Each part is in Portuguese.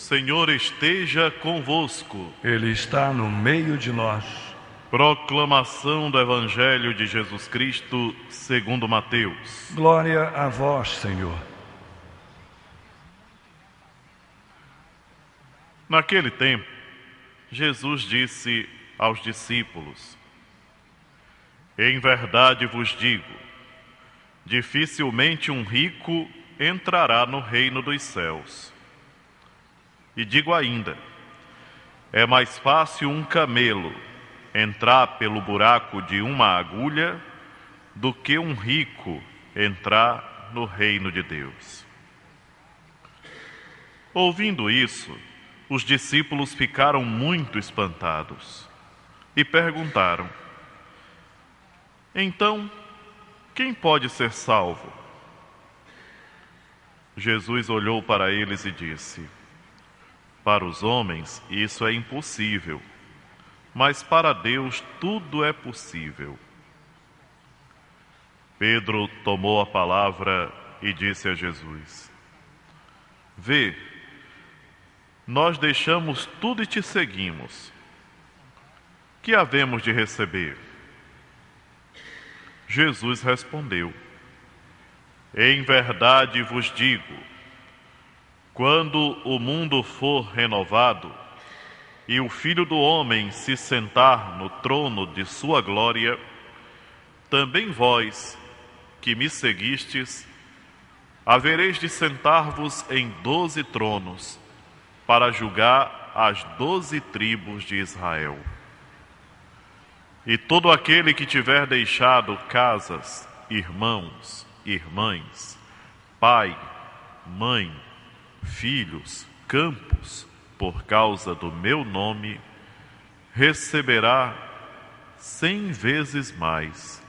Senhor esteja convosco. Ele está no meio de nós. Proclamação do Evangelho de Jesus Cristo segundo Mateus. Glória a vós, Senhor. Naquele tempo, Jesus disse aos discípulos: Em verdade vos digo, dificilmente um rico entrará no reino dos céus. E digo ainda, é mais fácil um camelo entrar pelo buraco de uma agulha do que um rico entrar no reino de Deus. Ouvindo isso, os discípulos ficaram muito espantados e perguntaram: Então, quem pode ser salvo? Jesus olhou para eles e disse: Para os homens isso é impossível, mas para Deus tudo é possível. Pedro tomou a palavra e disse a Jesus: Vê, nós deixamos tudo e te seguimos. Que havemos de receber? Jesus respondeu: Em verdade vos digo, quando o mundo for renovado e o Filho do Homem se sentar no trono de sua glória, também vós, que me seguistes, havereis de sentar-vos em 12 tronos, para julgar as 12 tribos de Israel. E todo aquele que tiver deixado casas, irmãos, irmãs, pai, mãe, filhos, campos, por causa do meu nome, receberá 100 vezes mais,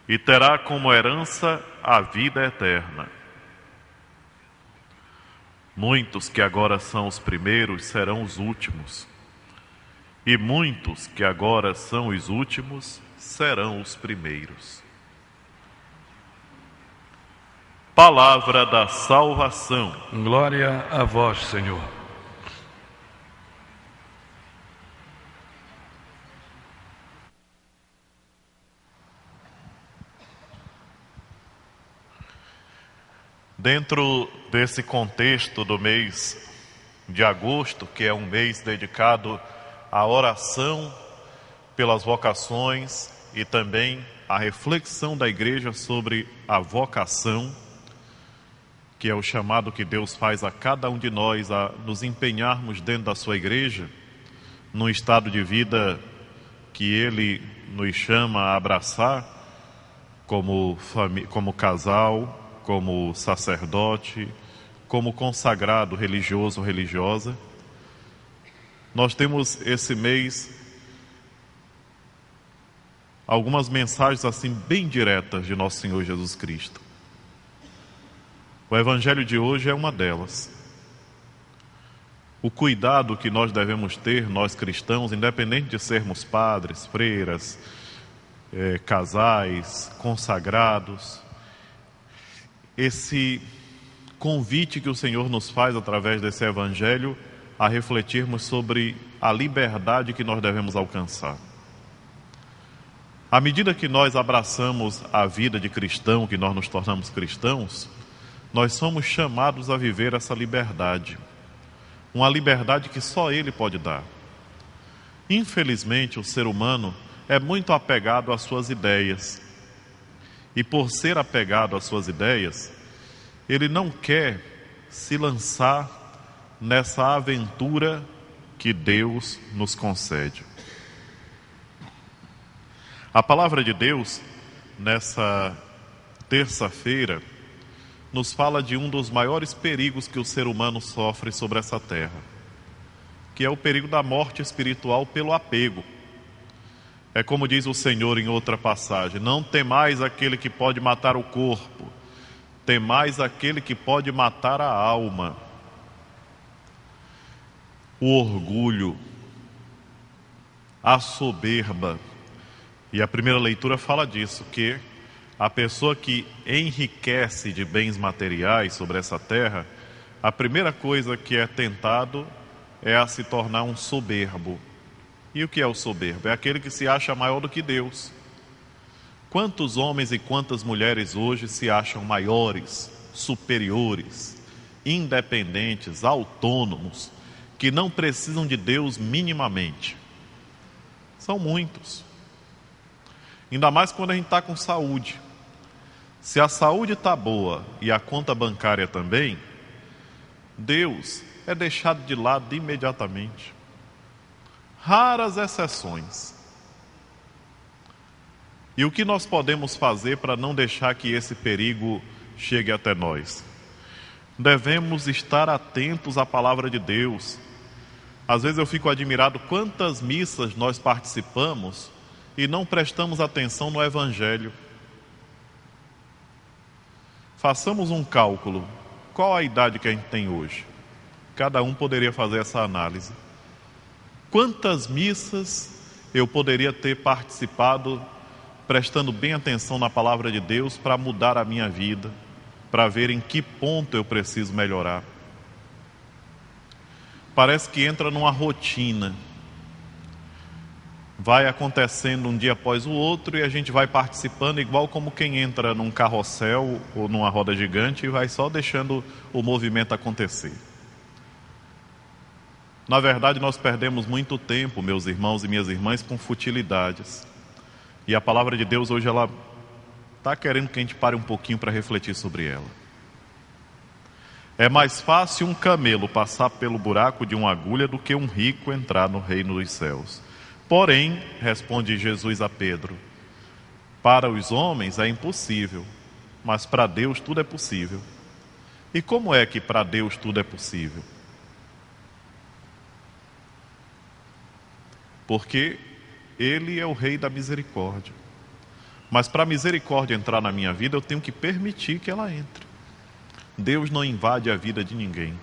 e terá como herança a vida eterna. Muitos que agora são os primeiros serão os últimos, e muitos que agora são os últimos serão os primeiros. Palavra da salvação. Glória a vós, Senhor. Dentro desse contexto do mês de agosto, que é um mês dedicado à oração pelas vocações e também à reflexão da Igreja sobre a vocação, que é o chamado que Deus faz a cada um de nós a nos empenharmos dentro da sua Igreja, num estado de vida que Ele nos chama a abraçar como casal, como sacerdote, como consagrado religioso ou religiosa. Nós temos esse mês algumas mensagens assim bem diretas de nosso Senhor Jesus Cristo. O Evangelho de hoje é uma delas. O cuidado que nós devemos ter, nós cristãos, independente de sermos padres, freiras, casais, consagrados, esse convite que o Senhor nos faz através desse Evangelho a refletirmos sobre a liberdade que nós devemos alcançar. À medida que nós abraçamos a vida de cristão, que nós nos tornamos cristãos, nós somos chamados a viver essa liberdade. Uma liberdade que só Ele pode dar. Infelizmente, o ser humano é muito apegado às suas ideias. E por ser apegado às suas ideias, ele não quer se lançar nessa aventura que Deus nos concede. A palavra de Deus, nessa terça-feira, nos fala de um dos maiores perigos que o ser humano sofre sobre essa terra, que é o perigo da morte espiritual pelo apego. É como diz o Senhor em outra passagem: não temais aquele que pode matar o corpo, temais aquele que pode matar a alma. O orgulho, a soberba. E a primeira leitura fala disso, que a pessoa que enriquece de bens materiais sobre essa terra a primeira coisa que é tentado é a se tornar um soberbo. E o que é o soberbo? É aquele que se acha maior do que Deus. Quantos homens e quantas mulheres hoje se acham maiores, superiores, independentes, autônomos, que não precisam de Deus minimamente? São muitos. Ainda mais quando a gente está com saúde. Se a saúde está boa e a conta bancária também, Deus é deixado de lado imediatamente. Raras exceções. E o que nós podemos fazer para não deixar que esse perigo chegue até nós? Devemos estar atentos à palavra de Deus. Às vezes eu fico admirado quantas missas nós participamos e não prestamos atenção no Evangelho. Façamos um cálculo. Qual a idade que a gente tem hoje? Cada um poderia fazer essa análise. Quantas missas eu poderia ter participado prestando bem atenção na palavra de Deus para mudar a minha vida, para ver em que ponto eu preciso melhorar? Parece que entra numa rotina. Vai acontecendo um dia após o outro e a gente vai participando igual como quem entra num carrossel ou numa roda gigante e vai só deixando o movimento acontecer. Na verdade, nós perdemos muito tempo, meus irmãos e minhas irmãs, com futilidades. E a palavra de Deus hoje, ela está querendo que a gente pare um pouquinho para refletir sobre ela. É mais fácil um camelo passar pelo buraco de uma agulha do que um rico entrar no reino dos céus. Porém, responde Jesus a Pedro, para os homens é impossível, mas para Deus tudo é possível. E como é que para Deus tudo é possível? Porque Ele é o Rei da misericórdia. Mas para a misericórdia entrar na minha vida, eu tenho que permitir que ela entre. Deus não invade a vida de ninguém.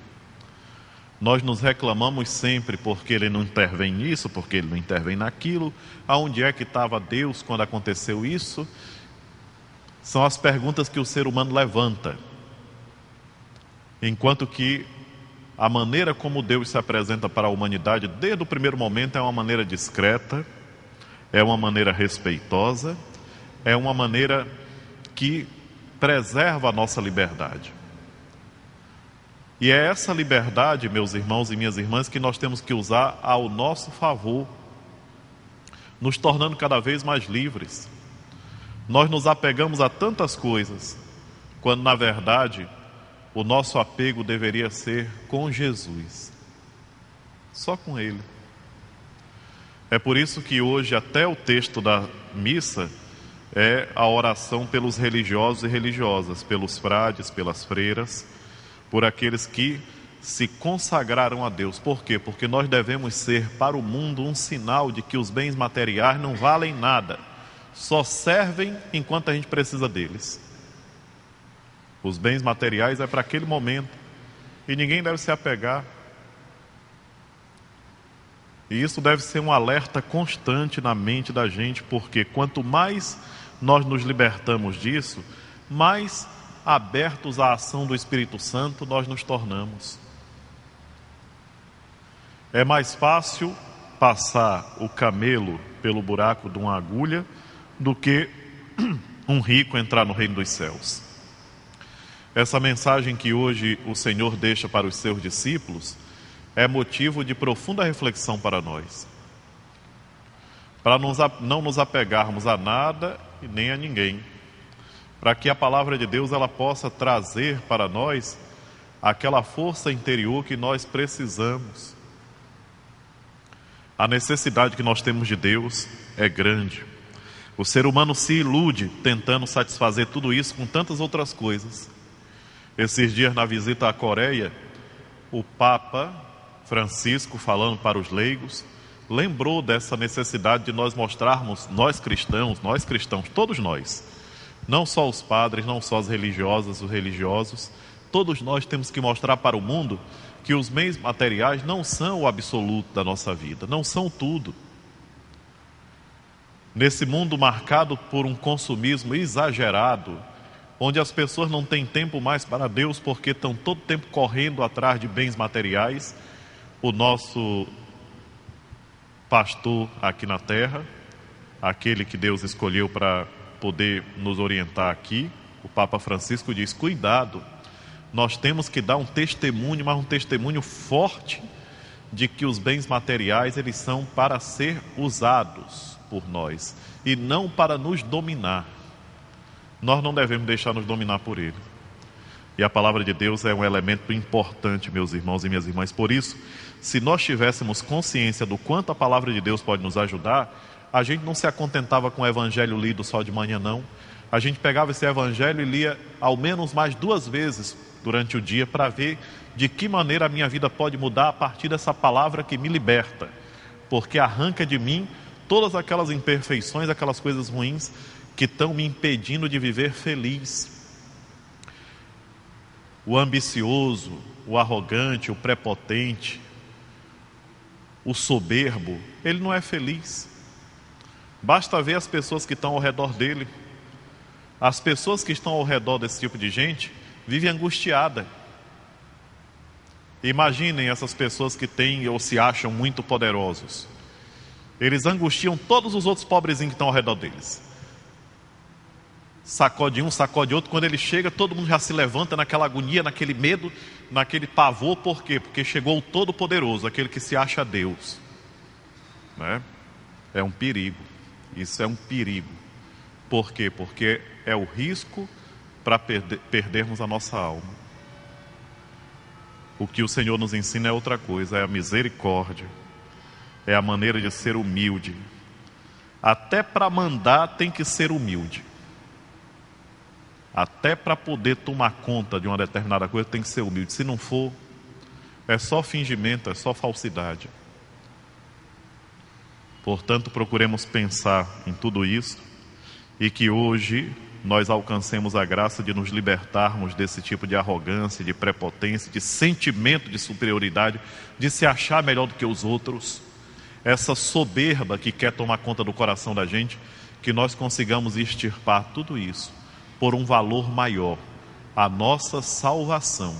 Nós nos reclamamos sempre porque Ele não intervém nisso, porque Ele não intervém naquilo. Aonde é que estava Deus quando aconteceu isso? São as perguntas que o ser humano levanta. Enquanto que a maneira como Deus se apresenta para a humanidade, desde o primeiro momento, é uma maneira discreta, é uma maneira respeitosa, é uma maneira que preserva a nossa liberdade. E é essa liberdade, meus irmãos e minhas irmãs, que nós temos que usar ao nosso favor, nos tornando cada vez mais livres. Nós nos apegamos a tantas coisas, quando na verdade o nosso apego deveria ser com Jesus, só com Ele. É por isso que hoje até o texto da missa é a oração pelos religiosos e religiosas, pelos frades, pelas freiras, por aqueles que se consagraram a Deus. Por quê? Porque nós devemos ser para o mundo um sinal de que os bens materiais não valem nada, só servem enquanto a gente precisa deles. Os bens materiais é para aquele momento e ninguém deve se apegar. E isso deve ser um alerta constante na mente da gente, porque quanto mais nós nos libertamos disso, mais abertos à ação do Espírito Santo nós nos tornamos. É mais fácil passar o camelo pelo buraco de uma agulha do que um rico entrar no reino dos céus. Essa mensagem que hoje o Senhor deixa para os seus discípulos é motivo de profunda reflexão para nós. Para não nos apegarmos a nada e nem a ninguém. Para que a palavra de Deus ela possa trazer para nós aquela força interior que nós precisamos. A necessidade que nós temos de Deus é grande. O ser humano se ilude tentando satisfazer tudo isso com tantas outras coisas. Esses dias, na visita à Coreia, o Papa Francisco, falando para os leigos, lembrou dessa necessidade de nós mostrarmos, nós cristãos, todos nós, não só os padres, não só as religiosas, os religiosos, todos nós temos que mostrar para o mundo que os bens materiais não são o absoluto da nossa vida, não são tudo. Nesse mundo marcado por um consumismo exagerado, onde as pessoas não têm tempo mais para Deus porque estão todo tempo correndo atrás de bens materiais. O nosso pastor aqui na terra, aquele que Deus escolheu para poder nos orientar aqui, o Papa Francisco diz: cuidado, nós temos que dar um testemunho, mas um testemunho forte, de que os bens materiais eles são para ser usados por nós e não para nos dominar. Nós não devemos deixar nos dominar por ele. E a palavra de Deus é um elemento importante, meus irmãos e minhas irmãs. Por isso, se nós tivéssemos consciência do quanto a palavra de Deus pode nos ajudar, a gente não se acontentava com o evangelho lido só de manhã, não. A gente pegava esse evangelho e lia ao menos mais 2 vezes durante o dia para ver de que maneira a minha vida pode mudar a partir dessa palavra que me liberta, porque arranca de mim todas aquelas imperfeições, aquelas coisas ruins que estão me impedindo de viver feliz. O ambicioso, o arrogante, o prepotente, o soberbo, ele não é feliz. Basta ver as pessoas que estão ao redor dele. As pessoas que estão ao redor desse tipo de gente vivem angustiadas. Imaginem essas pessoas que têm ou se acham muito poderosos. Eles angustiam todos os outros pobrezinhos que estão ao redor deles. Sacode um, sacode outro. Quando ele chega, todo mundo já se levanta naquela agonia, naquele medo, naquele pavor. Por quê? Porque chegou o Todo-Poderoso, aquele que se acha Deus, né? É um perigo. Isso é um perigo. Por quê? Porque é o risco para perdermos a nossa alma. O que o Senhor nos ensina é outra coisa, é a misericórdia, é a maneira de ser humilde. Até para mandar tem que ser humilde. Até para poder tomar conta de uma determinada coisa tem que ser humilde. Se não for, é só fingimento, é só falsidade. Portanto, procuremos pensar em tudo isso e que hoje nós alcancemos a graça de nos libertarmos desse tipo de arrogância, de prepotência, de sentimento de superioridade, de se achar melhor do que os outros, essa soberba que quer tomar conta do coração da gente, que nós consigamos extirpar tudo isso por um valor maior, a nossa salvação.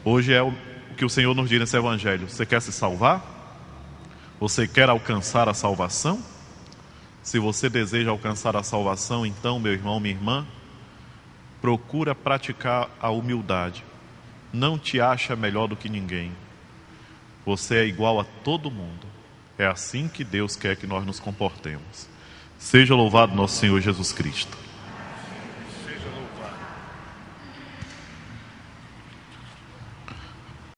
Hoje é o que o Senhor nos diz nesse evangelho: você quer se salvar? Você quer alcançar a salvação? Se você deseja alcançar a salvação, então, meu irmão, minha irmã, procura praticar a humildade. Não te acha melhor do que ninguém. Você é igual a todo mundo. É assim que Deus quer que nós nos comportemos. Seja louvado nosso Senhor Jesus Cristo.